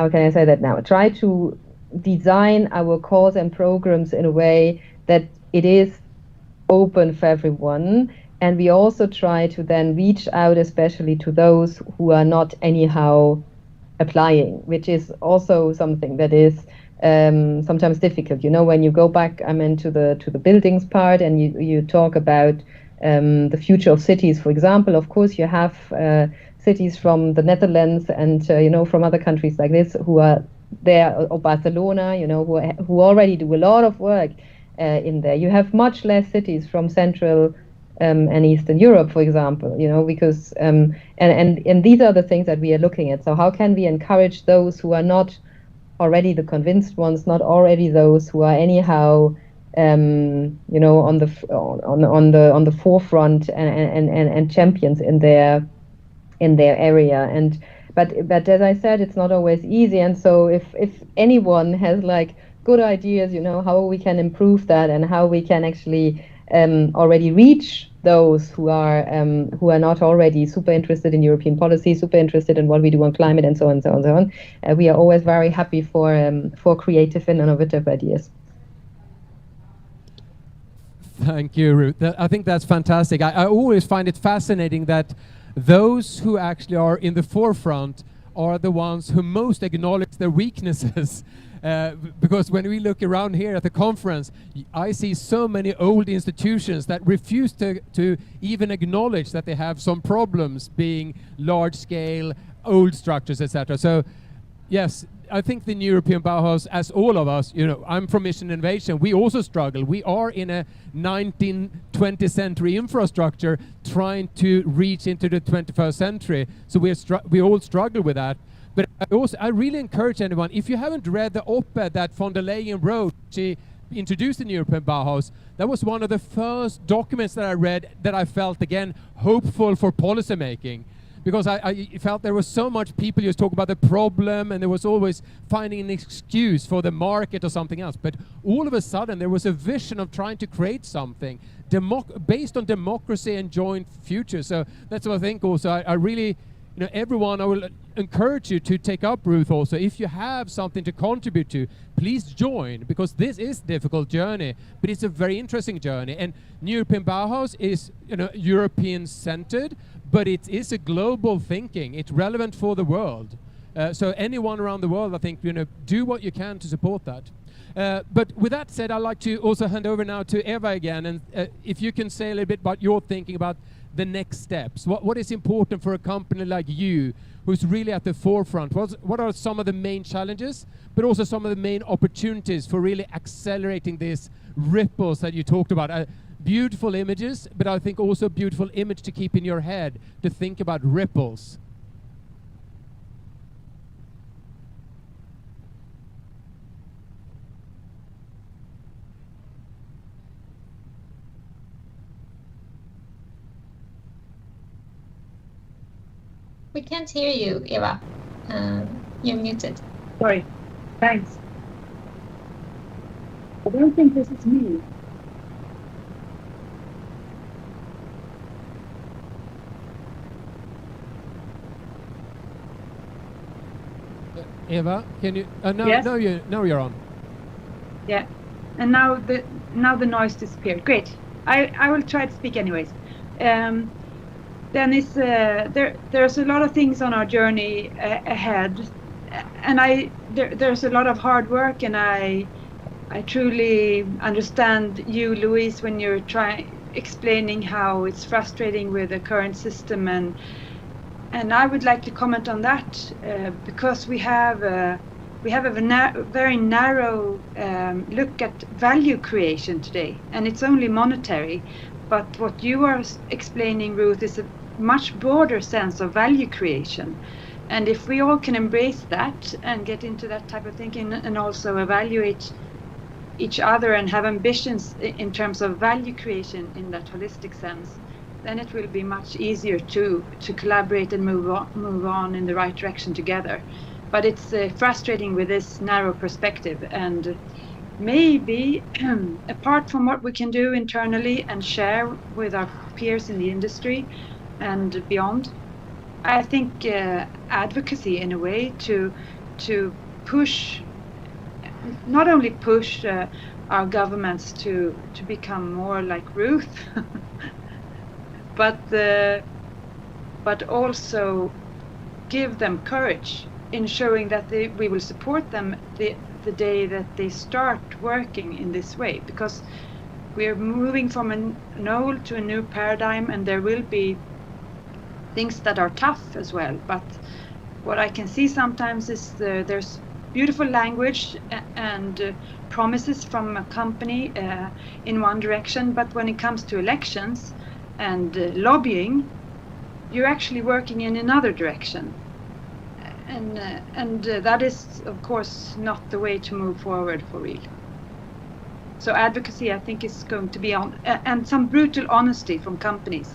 can I say that now? Try to design our course and programs in a way that it is open for everyone. And we also try to then reach out, especially to those who are not anyhow applying, which is also something that is sometimes difficult. When you go back, to the buildings part, and you talk about the future of cities, for example. Of course, you have cities from the Netherlands and from other countries like this who are there, or Barcelona, who already do a lot of work in there. You have much less cities from Central and Eastern Europe, for example, because and these are the things that we are looking at. So how can we encourage those who are not already the convinced ones, not already those who are anyhow on the forefront and champions in their area. But as I said, it's not always easy. And so if anyone has like good ideas, how we can improve that and how we can actually already reach those who are not already super interested in European policy, super interested in what we do on climate, and so on, so on, so on. We are always very happy for creative and innovative ideas. Thank you, Ruth. I think that's fantastic. I always find it fascinating that those who actually are in the forefront are the ones who most acknowledge their weaknesses. Because when we look around here at the conference, I see so many old institutions that refuse to even acknowledge that they have some problems, being large-scale, old structures, etc. So, yes, I think the European Bauhaus, as all of us, I'm from Mission Innovation, we also struggle. We are in a 19th, 20th century infrastructure trying to reach into the 21st century. So we all struggle with that. But I really encourage anyone, if you haven't read the op-ed that von der Leyen wrote, she introduced the European Bauhaus, that was one of the first documents that I read that I felt, again, hopeful for policy making. Because I felt there was so much people just talk about the problem, and there was always finding an excuse for the market or something else. But all of a sudden, there was a vision of trying to create something based on democracy and joint future. So that's what I think also. I really, everyone, I will encourage you to take up, Ruth, also. If you have something to contribute to, please join, because this is a difficult journey, but it's a very interesting journey. And European Bauhaus is, European-centered, but it is a global thinking. It's relevant for the world. So anyone around the world, I think, do what you can to support that. But with that said, I'd like to also hand over now to Eva again, and if you can say a little bit about your thinking about the next steps? What is important for a company like you, who's really at the forefront? What are some of the main challenges, but also some of the main opportunities for really accelerating these ripples that you talked about? Beautiful images, but I think also a beautiful image to keep in your head, to think about ripples. We can't hear you, Eva. You're muted. Sorry. Thanks. I don't think this is me. Eva, can you? No, Yes? no, you're on. Yeah. And now the noise disappeared. Great. I will try to speak anyways. Dennis, there's a lot of things on our journey ahead, and there's a lot of hard work, and I truly understand you, Louise, when you're explaining how it's frustrating with the current system, and I would like to comment on that because we have a very narrow look at value creation today, and it's only monetary. But what you are explaining, Ruth, is a much broader sense of value creation. And if we all can embrace that and get into that type of thinking, and also evaluate each other and have ambitions in terms of value creation in that holistic sense, then it will be much easier to collaborate and move on in the right direction together. But it's frustrating with this narrow perspective, and maybe apart from what we can do internally and share with our peers in the industry and beyond, I think advocacy in a way to push, not only push our governments to become more like Ruth, but also give them courage in showing that we will support them the day that they start working in this way, because we are moving from an old to a new paradigm, and there will be things that are tough as well. But what I can see sometimes is there's beautiful language and promises from a company in one direction, but when it comes to elections and lobbying, you're actually working in another direction. And that is, of course, not the way to move forward for real. So advocacy, I think, is going to be on, and some brutal honesty from companies.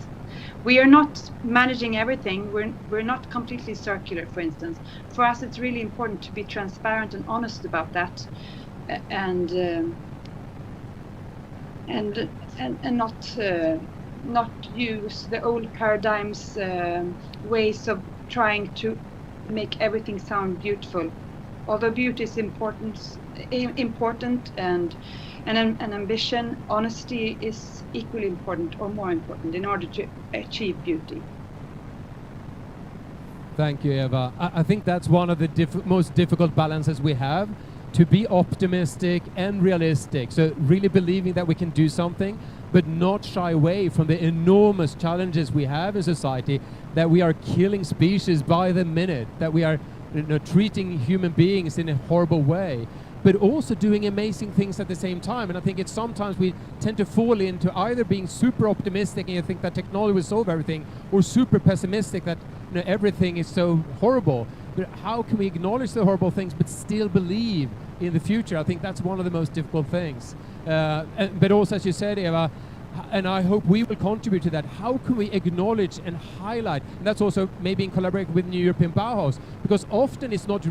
We are not managing everything. We're not completely circular, for instance. For us, it's really important to be transparent and honest about that, and not use the old paradigms, ways of trying to make everything sound beautiful. Although beauty is important, and ambition, honesty is equally important or more important in order to achieve beauty. Thank you, Eva. I think that's one of the most difficult balances we have, to be optimistic and realistic. So really believing that we can do something, but not shy away from the enormous challenges we have in society, that we are killing species by the minute, that we are treating human beings in a horrible way, but also doing amazing things at the same time. And I think it's sometimes we tend to fall into either being super optimistic and you think that technology will solve everything, or super pessimistic that everything is so horrible. But how can we acknowledge the horrible things but still believe in the future? I think that's one of the most difficult things. But also, as you said, Eva, and I hope we will contribute to that, how can we acknowledge and highlight, and that's also maybe in collaboration with New European Bauhaus, because often it's not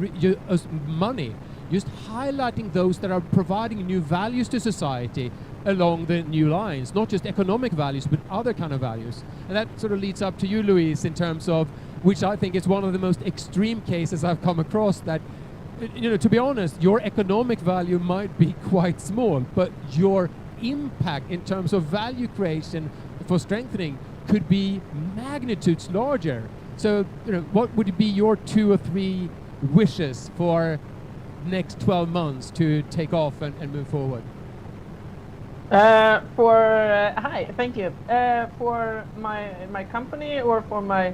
money, just highlighting those that are providing new values to society along the new lines, not just economic values, but other kind of values. And that sort of leads up to you, Louise, in terms of, which I think is one of the most extreme cases I've come across, that, to be honest, your economic value might be quite small, but your impact in terms of value creation for strengthening could be magnitudes larger. So, what would be your 2 or 3 wishes for next 12 months to take off and move forward? Hi, thank you. For my company or for my,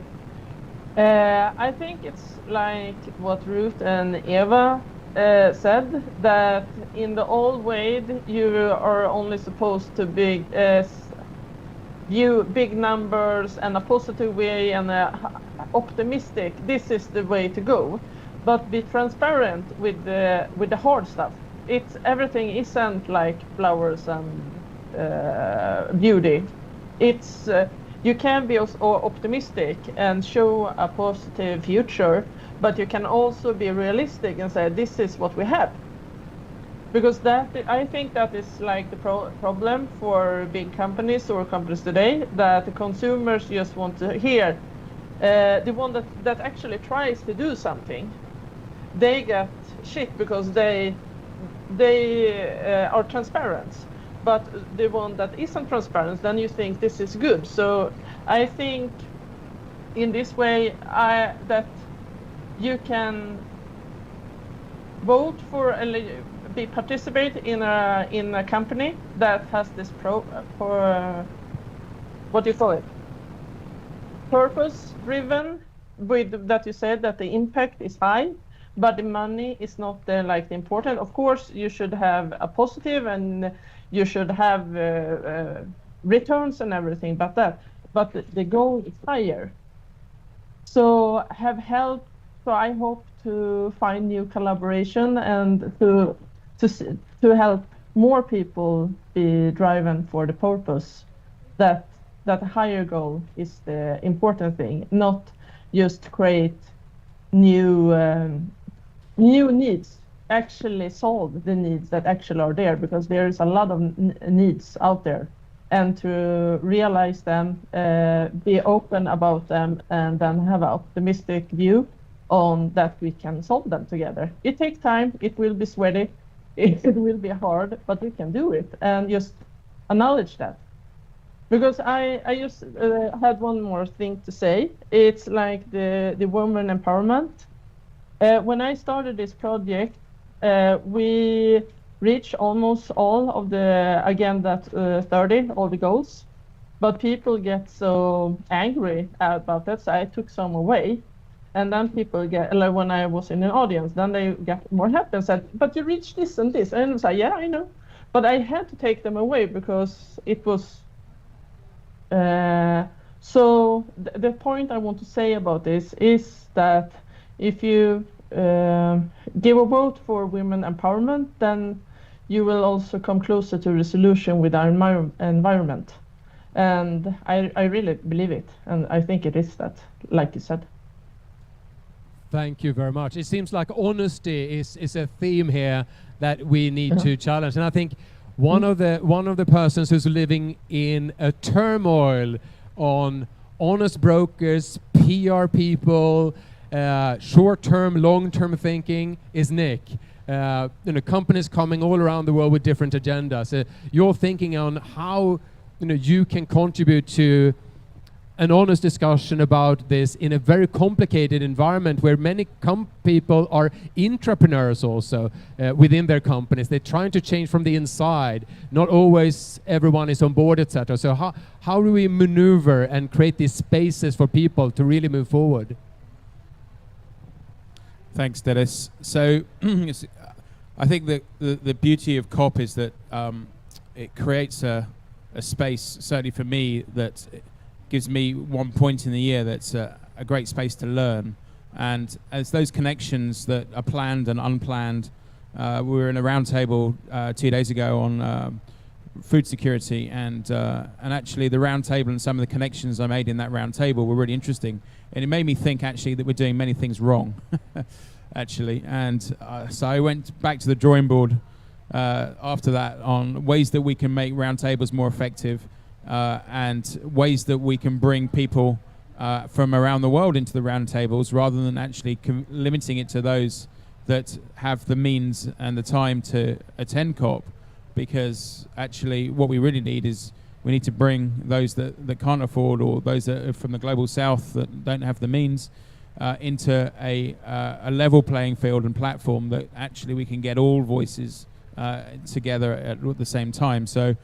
I think it's like what Ruth and Eva said, that in the old way you are only supposed to view big numbers and a positive way and optimistic. This is the way to go, but be transparent with the hard stuff. Everything isn't like flowers and beauty. It's you can be optimistic and show a positive future, but you can also be realistic and say this is what we have. Because I think that is like the problem for big companies or companies today, that the consumers just want to hear the one that actually tries to do something. They get shit because they are transparent, but the one that isn't transparent, then you think this is good. So I think in this way that you can vote for participate in a company that has this what do you call it, purpose driven, with that you said that the impact is high, but the money is not the important. Of course you should have a positive and you should have returns and everything, but the goal is higher. So I hope to find new collaboration and to help more people be driven for the purpose, that higher goal is the important thing, not just create new needs, actually solve the needs that actually are there, because there is a lot of needs out there, and to realize them, be open about them, and then have an optimistic view on that we can solve them together. It takes time, it will be sweaty, it will be hard, but we can do it, and just acknowledge that. Because I just had one more thing to say. It's like the women empowerment. When I started this project, we reached almost all of the Agenda 30, all the goals, but people get so angry about that, so I took some away. And then people get, like when I was in an audience, then they get more happy and said, but you reached this and this. And I was like, yeah, I know. But I had to take them away because it was... So the point I want to say about this is that if you give a vote for women empowerment, then you will also come closer to resolution with our environment. And I really believe it. And I think it is that, like you said. Thank you very much. It seems like honesty is a theme here that we need to challenge. And I think one of the persons who's living in a turmoil on honest brokers, PR people, short-term, long-term thinking is Nick. Companies coming all around the world with different agendas. You're thinking on how you can contribute to an honest discussion about this in a very complicated environment where many people are intrapreneurs also within their companies. They're trying to change from the inside. Not always everyone is on board, etc. So how do we maneuver and create these spaces for people to really move forward? Thanks, Dennis. So I think that the beauty of COP is that it creates a space, certainly for me, that gives me one point in the year that's a great space to learn. And as those connections that are planned and unplanned, we were in a roundtable 2 days ago on food security, and actually the roundtable and some of the connections I made in that roundtable were really interesting. And it made me think actually that we're doing many things wrong, actually. And so I went back to the drawing board after that on ways that we can make roundtables more effective, and ways that we can bring people from around the world into the roundtables rather than actually limiting it to those that have the means and the time to attend COP, because actually what we really need is we need to bring those that can't afford, or those that are from the global south that don't have the means, into a level playing field and platform that actually we can get all voices together at the same time. So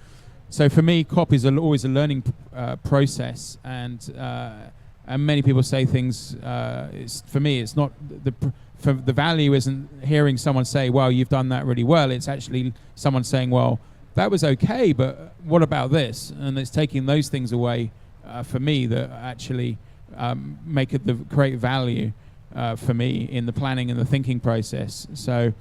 So for me, COP is always a learning process, and many people say things. For me, it's not the value isn't hearing someone say, "Well, you've done that really well." It's actually someone saying, "Well, that was okay, but what about this?" And it's taking those things away for me that actually make it the create value for me in the planning and the thinking process. So.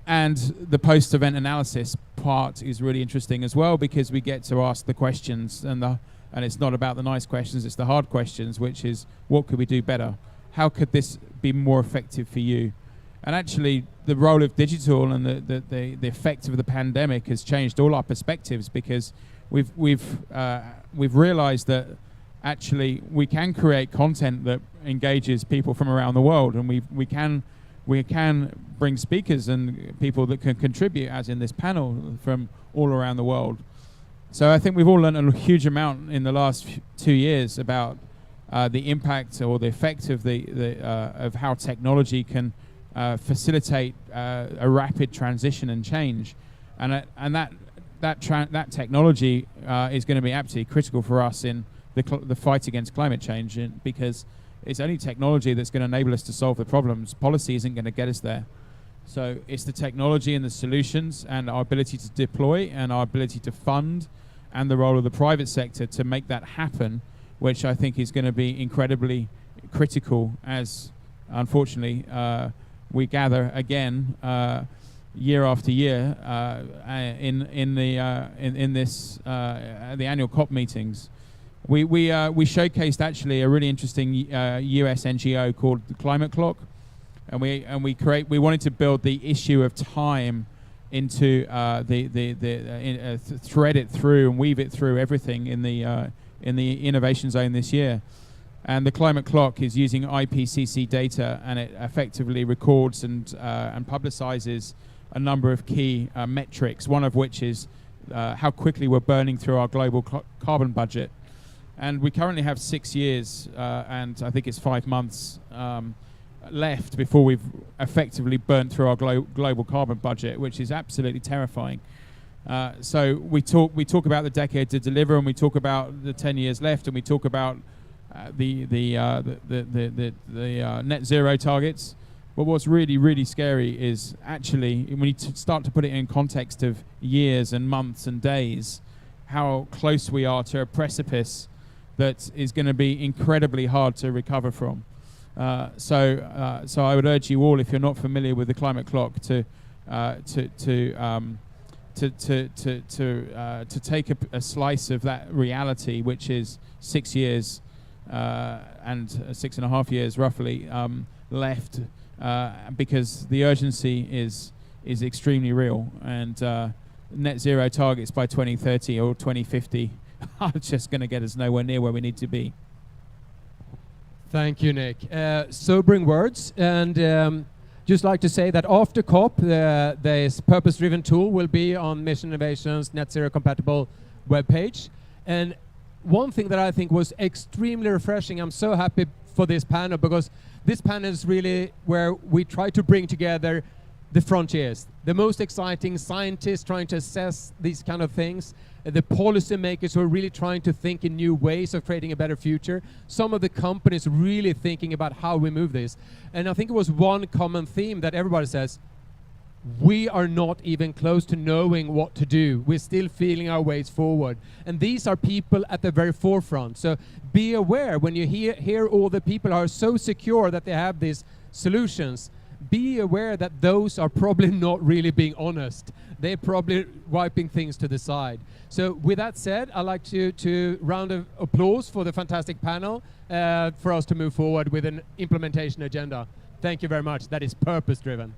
And the post-event analysis part is really interesting as well, because we get to ask the questions, and it's not about the nice questions, it's the hard questions, which is, what could we do better? How could this be more effective for you? And actually, the role of digital and the effect of the pandemic has changed all our perspectives, because we've realized that actually we can create content that engages people from around the world, and we can bring speakers and people that can contribute, as in this panel, from all around the world. So I think we've all learned a huge amount in the last 2 years about the impact or the effect of of how technology can facilitate a rapid transition and change, and that technology is going to be absolutely critical for us in the fight against climate change, because it's only technology that's going to enable us to solve the problems. Policy isn't going to get us there. So it's the technology and the solutions and our ability to deploy and our ability to fund and the role of the private sector to make that happen, which I think is going to be incredibly critical as, unfortunately, we gather again year after year in the annual COP meetings. We showcased actually a really interesting US NGO called the Climate Clock, and we wanted to build the issue of time into thread it through and weave it through everything in the innovation zone this year. And the Climate Clock is using IPCC data, and it effectively records and publicizes a number of key metrics, one of which is how quickly we're burning through our global carbon budget. And we currently have 6 years, and I think it's 5 months left before we've effectively burnt through our global carbon budget, which is absolutely terrifying. So we talk about the decade to deliver, and we talk about the 10 years left, and we talk about the net zero targets. But what's really, really scary is actually when you start to put it in context of years and months and days, how close we are to a precipice that is going to be incredibly hard to recover from. So I would urge you all, if you're not familiar with the Climate Clock, to take a slice of that reality, which is 6 years and 6.5 years roughly left, because the urgency is extremely real, and net zero targets by 2030 or 2050 are just going to get us nowhere near where we need to be. Thank you, Nick. Sobering words, and just like to say that after COP, this purpose-driven tool will be on Mission Innovation's Net Zero Compatible webpage. And one thing that I think was extremely refreshing, I'm so happy for this panel, because this panel is really where we try to bring together the frontiers, the most exciting scientists trying to assess these kind of things, the policymakers who are really trying to think in new ways of creating a better future, some of the companies really thinking about how we move this. And I think it was one common theme that everybody says, we are not even close to knowing what to do. We're still feeling our ways forward. And these are people at the very forefront. So be aware when you hear all the people who are so secure that they have these solutions. Be aware that those are probably not really being honest. They're probably wiping things to the side. So with that said, I'd like to round of applause for the fantastic panel for us to move forward with an implementation agenda. Thank you very much. That is purpose-driven.